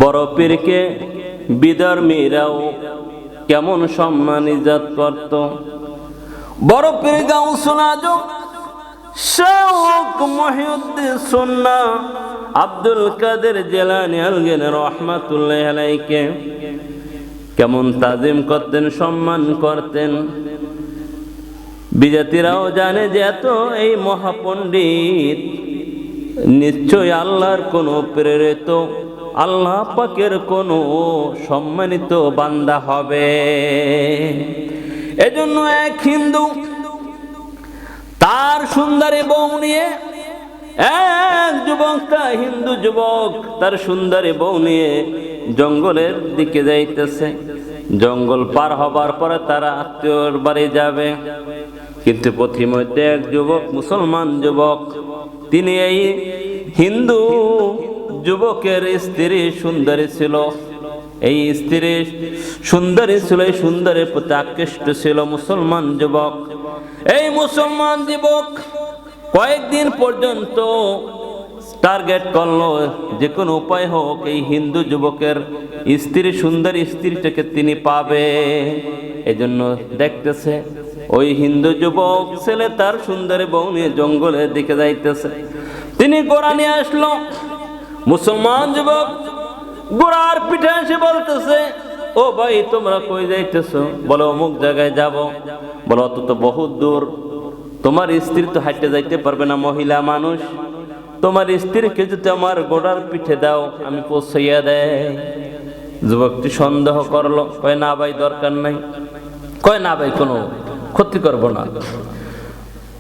বড় পীরকে বিধর্মীরাও কেমন সম্মান ইজ্জত করত। বড় পীর গাউসুল আজম শাহ মহিউদ্দিন সুন্নাহ আব্দুল কাদের জিলানী আলগিন রাহমাতুল্লাহি আলাইহিকে কেমন তাজিম করতেন, সম্মান করতেন। বিজাতিরাও জানে যে এত এই মহাপণ্ডিত নিশ্চয় আল্লাহর কোন প্রেরিত, আল্লাহ পাকের কোন সম্মানিত বান্দা হবে। এজন্য এক হিন্দু তার সুন্দরী বউ নিয়ে, এক যুবক, তা হিন্দু যুবক তার সুন্দরী বউ নিয়ে জঙ্গলের দিকে যাইতেছে। জঙ্গল পার হবার পরে তারা আত্মীয়র বাড়ি যাবে, কিন্তু পথিমধ্যে এক যুবক, মুসলমান যুবক, তিনি এই হিন্দু যুবকের স্ত্রী সুন্দরী ছিল। এই স্ত্রী সুন্দরী ছিল, এই সুন্দরীর প্রতি আকৃষ্ট ছিল মুসলমান যুবক। এই মুসলমান যুবক কয়েকদিন পর্যন্ত টার্গেট করলো যে কোনো উপায় হোক এই হিন্দু যুবকের স্ত্রী, সুন্দরী স্ত্রীটাকে তিনি পাবে। এজন্য দেখতেছে ওই হিন্দু যুবক ছেলে তার সুন্দরী বউ নিয়ে জঙ্গলের দিকে যাইতেছে। তিনি ঘোড়া নিয়ে আসলো। মুসলমান যুবক ঘোড়ার পিঠে এসে বলতেছে, ও ভাই তোমরা কই যাইতেছো? বলো অমুক জায়গায় যাব। বলো অত তো বহুত দূর, তোমার স্ত্রী তো হাঁটতে যাইতে পারবে না, মহিলা মানুষ, তোমার স্ত্রীকে যদি আমার ঘোড়ার পিঠে দাও আমি পৌঁছাইয়া দেয়। যুবকটি সন্দেহ করলো, কয় না ভাই দরকার নাই। কয় না ভাই কোনো ক্ষতি করবো না।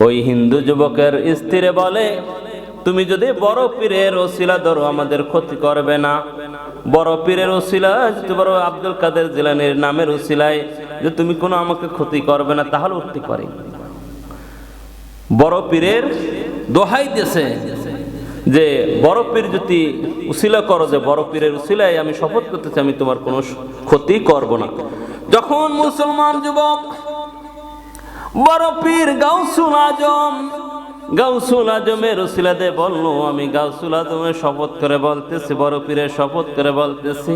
ওই হিন্দু যুবকের স্ত্রী বলে, তুমি যদি বড় পীরের ওসিলা ধরো আমাদের ক্ষতি করবে না। বড় পীরের ওসিলা, যদি বড় আব্দুল কাদের জিলানীর নামের ওসিলায় যে তুমি কোনো আমাকে ক্ষতি করবে না, তাহলে উঠতে পারি। বড় পীরের দোহাই দিয়েছে যে বড় পীর যদি উসিলা করো, যে বড় পীরের উসিলায় আমি শপথ করতেছি আমি তোমার কোনো ক্ষতি করব না। যখন মুসলমান যুবক বড় পীর গাউসুল আজমের উসিলাতে বলল, আমি গাউসুল আজমের শপথ করে বলতেছি, বড় পীরের শপথ করে বলতেছি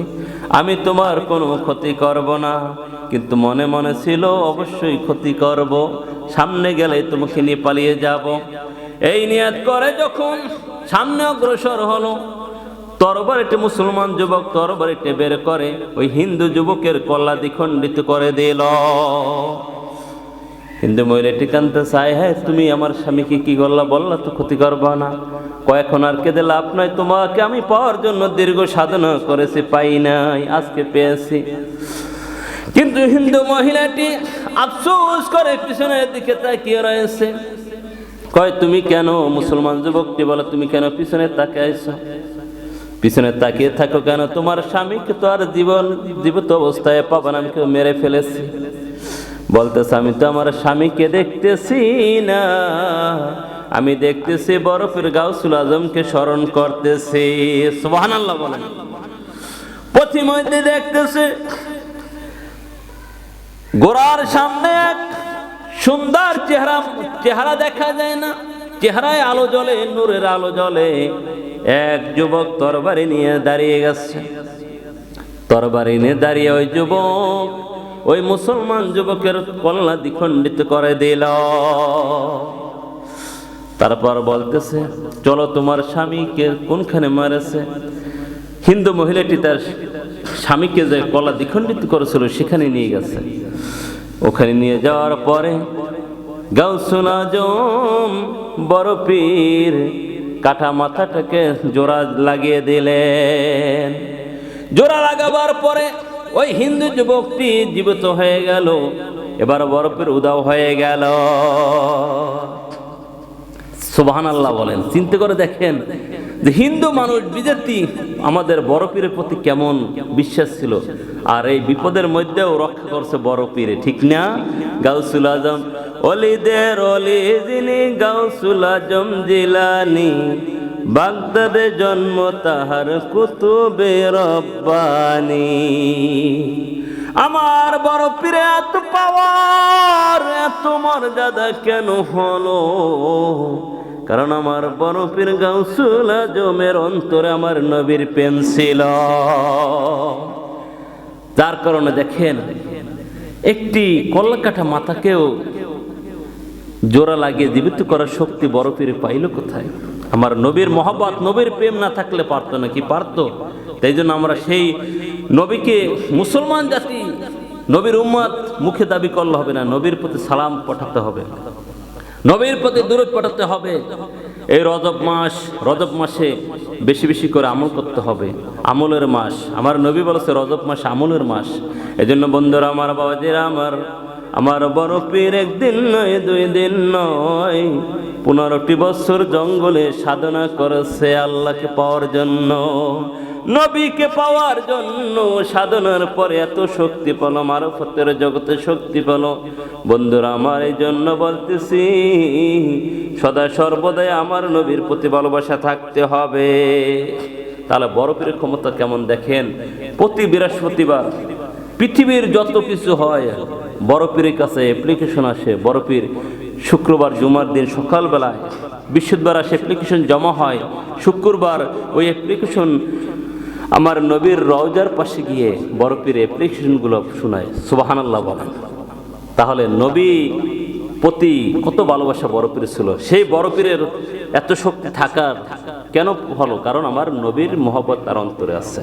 আমি তোমার কোনো ক্ষতি করব না, কিন্তু মনে মনে ছিল অবশ্যই ক্ষতি করব, সামনে গেলে তোমাকে নিয়ে পালিয়ে যাব। এই নিয়ত করে যখন সামনে অগ্রসর হলো, তরবারিটি মুসলমান যুবক তরবারিটি বের করে ওই হিন্দু যুবকের কল্লা দ্বিখণ্ডিত করে দিল। হিন্দু মহিলাটি কানতে চায়, হ্যাঁ তুমি আমার স্বামীকে কি করলা? বললা তো ক্ষতি করবা না। কয়েকক্ষণ আর কেঁদে লাভ নয়, তোমাকে আমি পাওয়ার জন্য দীর্ঘ সাধনা করেছি, পাই নাই, আজকে পেয়েছি। কিন্তু হিন্দু মহিলাটি আফসোস করে পিছনের দিকে তাকিয়ে রয়েছে। কয় তুমি কেন? মুসলমান যুবকটি বলে, তুমি কেন পিছনে তাকিয়ে আইছো? পিছনে তাকিয়ে থাকো কেন? তোমার স্বামীকে তো আর জীবিত অবস্থায় পাবা না, আমি কেউ মেরে ফেলেছি। বলতেছে, আমি তো আমার স্বামীকে দেখতেছি না, আমি দেখতেছি বড় পীর গাউসুল আজমকে স্মরণ করতেছি। সুবহানাল্লাহ বলেন। পথিমধ্যে দেখতেছে ঘোড়ার সামনে এক সুন্দর চেহারা দেখা যায় না, চেহারায় আলো জ্বলে, নূরের আলো জ্বলে। এক যুবক তরবারি নিয়ে দাঁড়িয়ে গেছে। তরবারি নিয়ে দাঁড়িয়ে ওই যুবক ওই মুসলমান যুবকের কল্লা দ্বিখণ্ডিত করে দিল। তারপর বলতেছে, চলো তোমার স্বামীকে কোনখানে মারেছে। হিন্দু মহিলাটি তার স্বামীকে যে কল্লা দ্বিখণ্ডিত করেছিল সেখানে নিয়ে গেছে। ওখানে নিয়ে যাওয়ার পরে গাউসুল আজম বড় পীর কাটা মাথাটাকে জোড়া লাগিয়ে দিলেন। জোড়া লাগাবার পরে ওই হিন্দু যুবকটি জীবিত হয়ে গেল। এবার বড় পীর উদাও হয়ে গেল। সুবহানাল্লাহ বলেন। চিন্তা করে দেখেন যে হিন্দু মানুষ বিজাতি আমাদের বড় পীরের প্রতি কেমন বিশ্বাস ছিল, আর এই বিপদের মধ্যেও রক্ষা করছে বড় পীরে, ঠিক না? গাউসুল আজম অলিদের অলি যিনি গাউসুল আজম জিলানী, বাগদাদে জন্ম তাহার কুতুবে রব্বানী। আমার বড় পীরে এত পাওয়ার, এত মর্যাদা কেন হলো? কারণ আমার বড় পীর গাউসুল আজমের অন্তরে আমার নবীর প্রেম ছিল। যার কারণে দেখেন একটি কল্লাকাঠা মাথাকেও জোড়া লাগিয়ে জীবিত করার শক্তি বড় পীর পাইল কোথায়? আমার নবীর মহব্বত, নবীর প্রেম না থাকলে পারতো না কি? পারতো। তাই জন্য আমরা সেই নবীকে, মুসলমান জাতি নবীর উম্মত মুখে দাবি করলে হবে না, নবীর প্রতি সালাম পাঠাতে হবে, নবীর প্রতি দুরূদ পাঠাতে হবে। এই রজব মাসে বেশি বেশি করে আমল করতে হবে, আমলের মাস। আমার নবী বলেছে রজব মাস আমলের মাস। এজন্য বন্ধুরা আমার, বাবাজিরা আমার বড় পীর একদিন নয়, 2 দিন নয়, 15টি বছর জঙ্গলে সাধনা করেছে আল্লাহকে পাওয়ার জন্য, নবীকে পাওয়ার জন্য। সাধনার পরে এত শক্তি পেল, মারফতের জগতে শক্তি পেল। বন্ধুরা আমার, এই জন্য বলতেছি সদা সর্বদাই আমার নবীর প্রতি ভালোবাসা থাকতে হবে। তাহলে বড় পীরের ক্ষমতা কেমন দেখেন। প্রতি বৃহস্পতিবার পৃথিবীর যত কিছু হয় বড় পীরের কাছে অ্যাপ্লিকেশন আসে। বড় পীর শুক্রবার জুমার দিন সকালবেলায়, বৃহস্পতিবার আসে অ্যাপ্লিকেশন জমা হয়, শুক্রবার ওই অ্যাপ্লিকেশন আমার নবীর রওজার পাশে গিয়ে বড় পীর অ্যাপ্লিকেশনগুলো শোনায়। সুবহানাল্লাহ বলেন। তাহলে নবী প্রতি কত ভালোবাসা বড় পীর ছিল। সেই বড় পীরের এত শক্তি থাকার কেন হলো? কারণ আমার নবীর মহব্বত তার অন্তরে আছে।